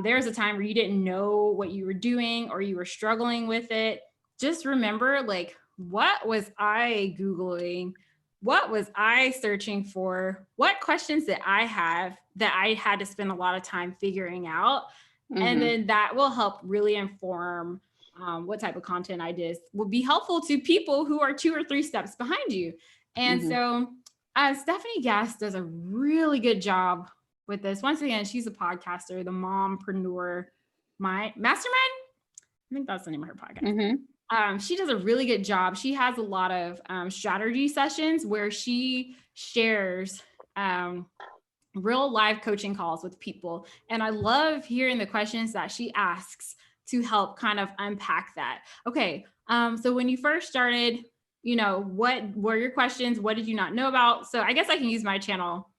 there's a time where you didn't know what you were doing or you were struggling with it, just remember like, what was I Googling? What was I searching for? What questions did I have that I had to spend a lot of time figuring out? And Hmm. then that will help really inform what type of content ideas will be helpful to people who are 2 or 3 steps behind you. And Hmm. so Stephanie Gass does a really good job with this. Once again, she's a podcaster, the mompreneur, my mastermind. I think that's the name of her podcast. Hmm. She does a really good job. She has a lot of strategy sessions where she shares real live coaching calls with people. And I love hearing the questions that she asks to help kind of unpack that. Okay. So when you first started, what were your questions? What did you not know about? So I guess I can use my channel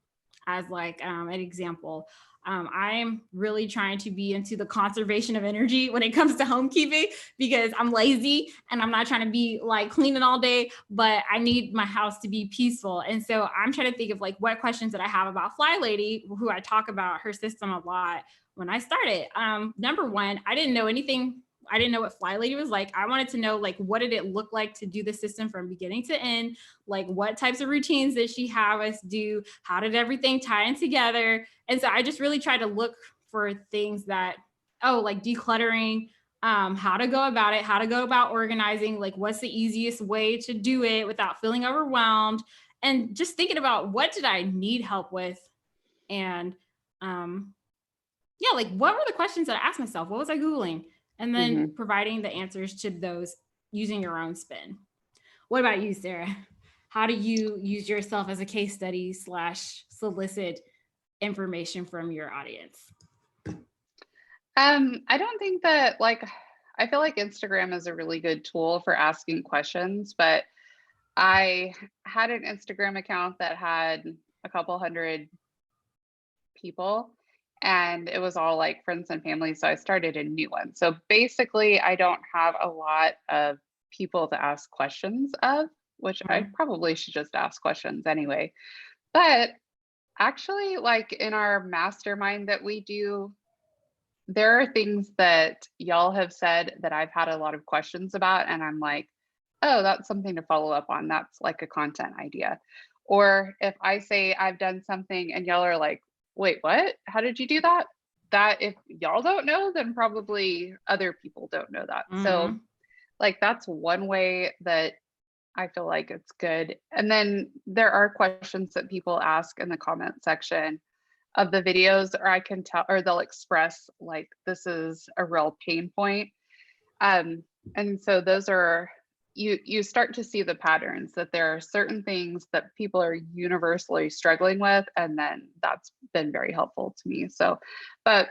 as like an example. I'm really trying to be into the conservation of energy when it comes to homekeeping because I'm lazy and I'm not trying to be like cleaning all day, but I need my house to be peaceful. And so I'm trying to think of like what questions that I have about Fly Lady, who I talk about her system a lot when I started. Number one, I didn't know anything I didn't know what Fly Lady was like. I wanted to know, like, what did it look like to do the system from beginning to end? Like, what types of routines did she have us do? How did everything tie in together? And so I just really tried to look for things that, like decluttering, how to go about it, how to go about organizing, like what's the easiest way to do it without feeling overwhelmed, and just thinking about what did I need help with. And yeah, like what were the questions that I asked myself? What was I Googling? And then providing the answers to those using your own spin. What about you, Sarah? How do you use yourself as a case study / solicit information from your audience? I don't think that, like, I feel like Instagram is a really good tool for asking questions, but I had an Instagram account that had a couple hundred people, and it was all like friends and family. So I started a new one. So basically, I don't have a lot of people to ask questions of, which I probably should just ask questions anyway. But actually, like in our mastermind that we do, there are things that y'all have said that I've had a lot of questions about, and I'm like, oh, that's something to follow up on. That's like a content idea. Or if I say I've done something and y'all are like, wait, what? How did you do that? That if y'all don't know, then probably other people don't know that. So, like, that's one way that I feel like it's good. And then there are questions that people ask in the comment section of the videos, or I can tell, or they'll express like, this is a real pain point. And so those are, you start to see the patterns that there are certain things that people are universally struggling with, and then that's been very helpful to me. So, but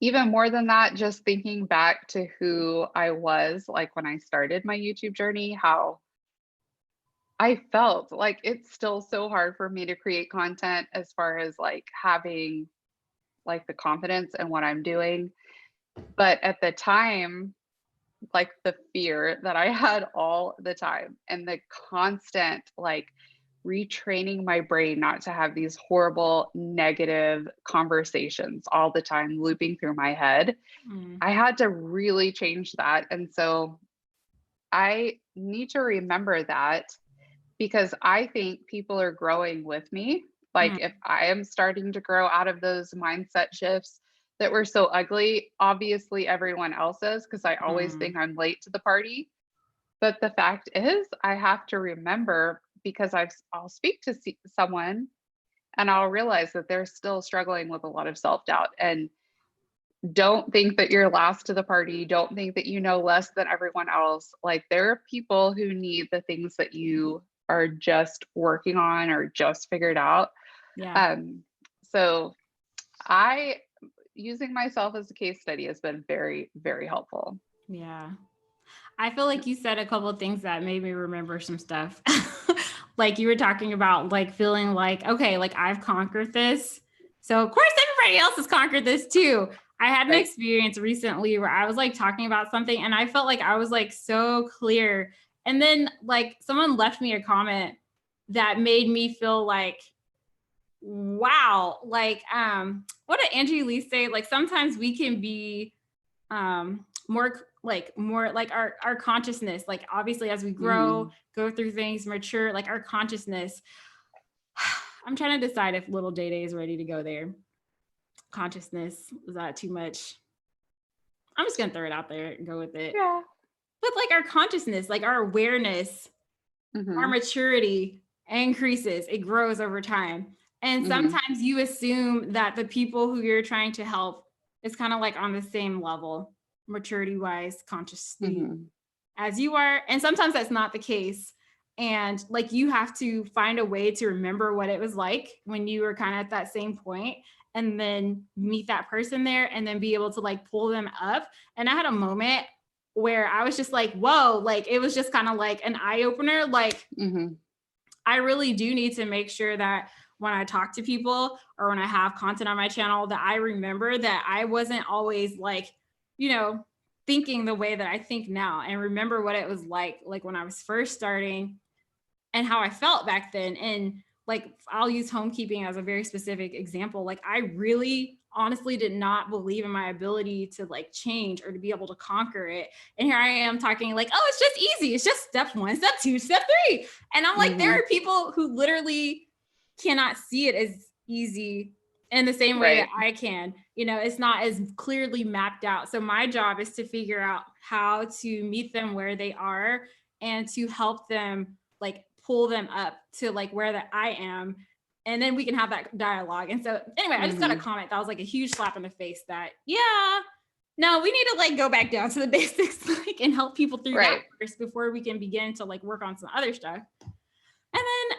even more than that, just thinking back to who I was like when I started my YouTube journey, how I felt like it's still so hard for me to create content as far as like having like the confidence in what I'm doing. But at the time, like the fear that I had all the time and the constant like retraining my brain not to have these horrible negative conversations all the time looping through my head, I had to really change that. And so I need to remember that, because I think people are growing with me. Like if I am starting to grow out of those mindset shifts that were so ugly, obviously everyone else is, because I always think I'm late to the party. But the fact is, I have to remember, because I'll speak to someone and I'll realize that they're still struggling with a lot of self-doubt. And don't think that you're last to the party. Don't think that you know less than everyone else. Like there are people who need the things that you are just working on or just figured out. Yeah. So using myself as a case study has been very, very helpful. Yeah. I feel like you said a couple of things that made me remember some stuff. Like you were talking about like feeling like, okay, like I've conquered this. So of course everybody else has conquered this too. I had an experience recently where I was like talking about something and I felt like I was like so clear. And then like someone left me a comment that made me feel like, wow, like what did Angie Lee say? Like sometimes we can be more like our consciousness, like obviously as we grow, go through things, mature, like our consciousness. I'm trying to decide if Little Day Day is ready to go there. Consciousness, is that too much? I'm just gonna throw it out there and go with it. Yeah. But like our consciousness, like our awareness, our maturity increases, it grows over time. And sometimes you assume that the people who you're trying to help is kind of like on the same level, maturity wise, consciously as you are. And sometimes that's not the case. And like you have to find a way to remember what it was like when you were kind of at that same point, and then meet that person there and then be able to like pull them up. And I had a moment where I was just like, whoa, like it was just kind of like an eye opener. Like I really do need to make sure that when I talk to people or when I have content on my channel, that I remember that I wasn't always like, you know, thinking the way that I think now, and remember what it was like when I was first starting and how I felt back then. And like I'll use homekeeping as a very specific example. Like I really honestly did not believe in my ability to like change or to be able to conquer it. And here I am talking like, oh, it's just easy. It's just step 1, step 2, step 3. And I'm like, there are people who literally cannot see it as easy in the same way that I can. You know, it's not as clearly mapped out. So my job is to figure out how to meet them where they are and to help them like pull them up to like where that I am. And then we can have that dialogue. And so anyway, I just got a comment that was like a huge slap in the face that, no, we need to like go back down to the basics like and help people through that first before we can begin to like work on some other stuff. And then,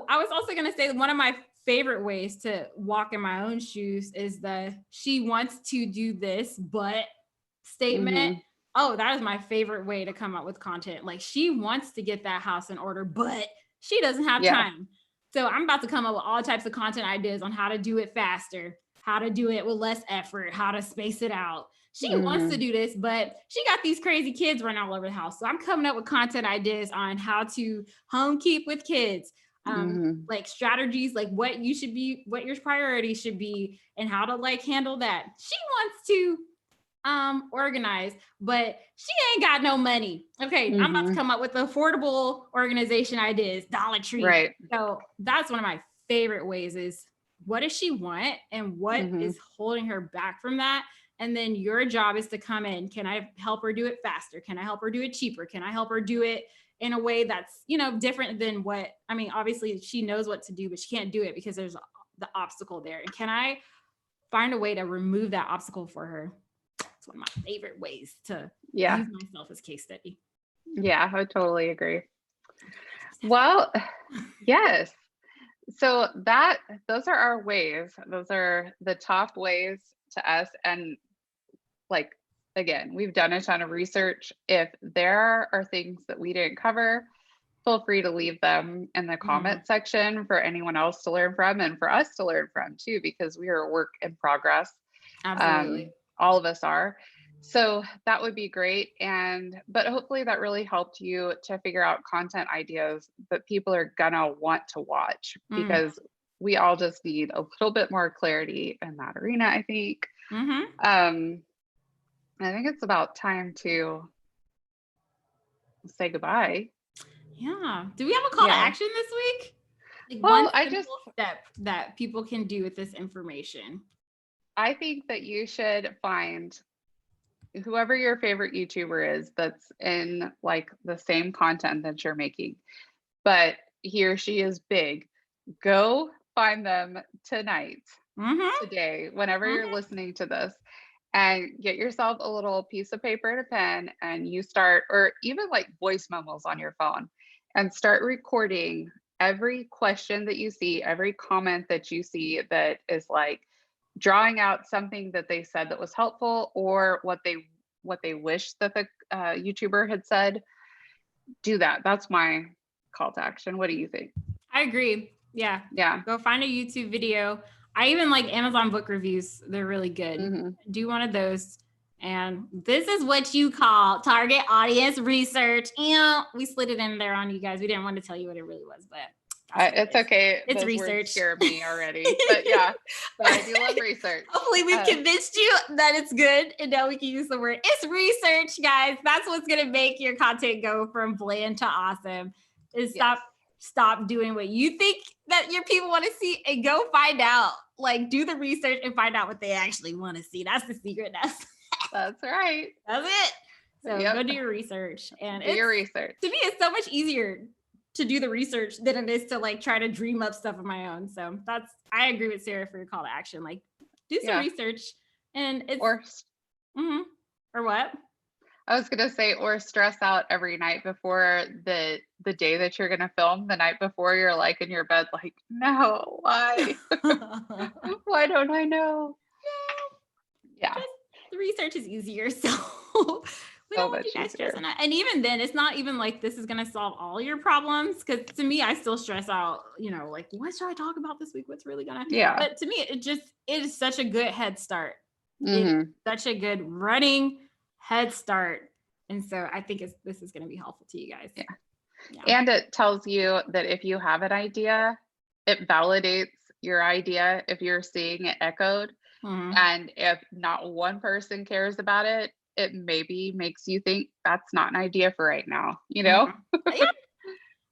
I was also going to say one of my favorite ways to walk in my own shoes is the she wants to do this, but statement. Oh, that is my favorite way to come up with content. Like she wants to get that house in order, but she doesn't have time. So I'm about to come up with all types of content ideas on how to do it faster, how to do it with less effort, how to space it out. She wants to do this, but she got these crazy kids running all over the house. So I'm coming up with content ideas on how to home keep with kids, like strategies, like what you should be, what your priorities should be, and how to like handle that. She wants to organize, but she ain't got no money. Okay, I'm about to come up with affordable organization ideas, Dollar Tree. Right. So that's one of my favorite ways is what does she want and what is holding her back from that? And then your job is to come in. Can I help her do it faster? Can I help her do it cheaper? Can I help her do it in a way that's, you know, different than what, I mean, obviously she knows what to do, but she can't do it because there's the obstacle there. And can I find a way to remove that obstacle for her? It's one of my favorite ways to use myself as case study. Yeah, I totally agree. Well, yes. So those are our ways. Those are the top ways to us. And like, again, we've done a ton of research. If there are things that we didn't cover, feel free to leave them in the comment section for anyone else to learn from and for us to learn from too, because we are a work in progress. Absolutely. All of us are. So that would be great. But hopefully that really helped you to figure out content ideas that people are gonna want to watch because we all just need a little bit more clarity in that arena, I think. I think it's about time to say goodbye. Yeah. Do we have a call to action this week? Like well, one step that people can do with this information. I think that you should find whoever your favorite YouTuber is that's in like the same content that you're making, but he or she is big. Go find them tonight, today, whenever you're listening to this, and get yourself a little piece of paper and a pen, and you start, or even like voice memos on your phone, and start recording every question that you see, every comment that you see that is like drawing out something that they said that was helpful or what they wish that the YouTuber had said. Do that. That's my call to action. What do you think? I agree. Yeah. Go find a YouTube video. I even like Amazon book reviews. They're really good. Do one of those. And this is what you call target audience research. And we slid it in there on you guys. We didn't want to tell you what it really was, but it's okay. It's those research. Words scare me already, but yeah, but I do love research. Hopefully we've convinced you that it's good, and now we can use the word. It's research, guys. That's what's gonna make your content go from bland to awesome. Is stop doing what you think that your people want to see and go find out. Like do the research and find out what they actually want to see. That's the secret. That's right. That's it. So go do your research and do your research. To me, it's so much easier to do the research than it is to like try to dream up stuff of my own. So I agree with Sarah for your call to action. Like do some research and it's or what? I was gonna say, or stress out every night before the day that you're gonna film. The night before, you're like in your bed, like, no, why? Why don't I know? Yeah, the research is easier, so we don't want you guys stressing out. And even then, it's not even like this is gonna solve all your problems. Because to me, I still stress out. You know, like what should I talk about this week? What's really gonna? Yeah. But to me, it is such a good head start. It's such a good running head start. And so I think this is going to be helpful to you guys. Yeah. Yeah. And it tells you that if you have an idea, it validates your idea if you're seeing it echoed. Mhm. And if not one person cares about it, it maybe makes you think that's not an idea for right now, you know? Yeah.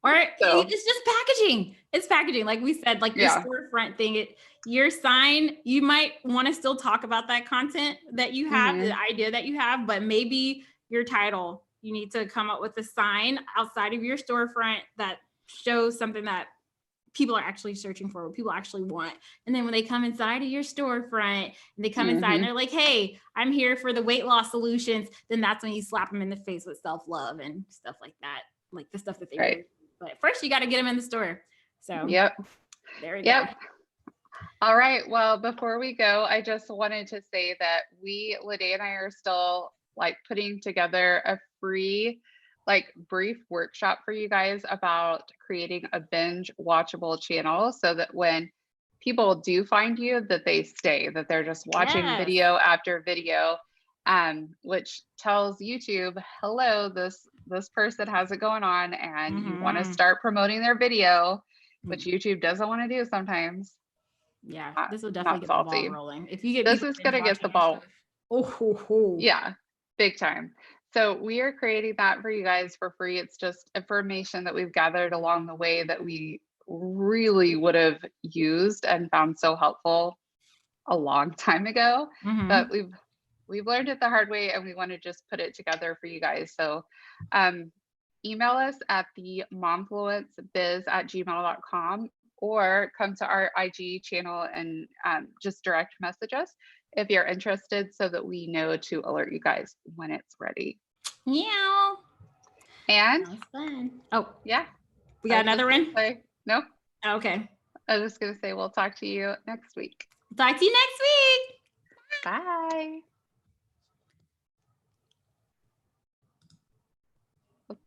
Or So, it's just packaging. It's packaging. Like we said, like the yeah. storefront thing, your sign, you might want to still talk about that content that you have, the idea that you have, but maybe your title, you need to come up with a sign outside of your storefront that shows something that people are actually searching for, what people actually want. And then when they come inside of your storefront and they come inside and they're like, hey, I'm here for the weight loss solutions, then that's when you slap them in the face with self-love and stuff like that, like the stuff that they Right. really. But first you got to get them in the store. So Yep. there we Yep. go. All right. Well, before we go, I just wanted to say that Lede and I are still like putting together a free, like brief workshop for you guys about creating a binge watchable channel so that when people do find you, that they stay, that they're just watching Yes. video after video, which tells YouTube, hello, this person has it going on and you want to start promoting their video, which YouTube doesn't want to do sometimes. Yeah, this will Not definitely get the ball salty. rolling. If you get This people is binge gonna get the watching your ball. stuff. Oh. Yeah, big time. So we are creating that for you guys for free. It's just information that we've gathered along the way that we really would have used and found so helpful a long time ago. But we've learned it the hard way and we want to just put it together for you guys. So email us at the momfluencebiz@gmail.com or come to our IG channel and just direct message us if you're interested so that we know to alert you guys when it's ready. Yeah. And That was fun. Oh, yeah. we got another one? Nope. Okay. I was just going to say, we'll talk to you next week. Talk to you next week. Bye.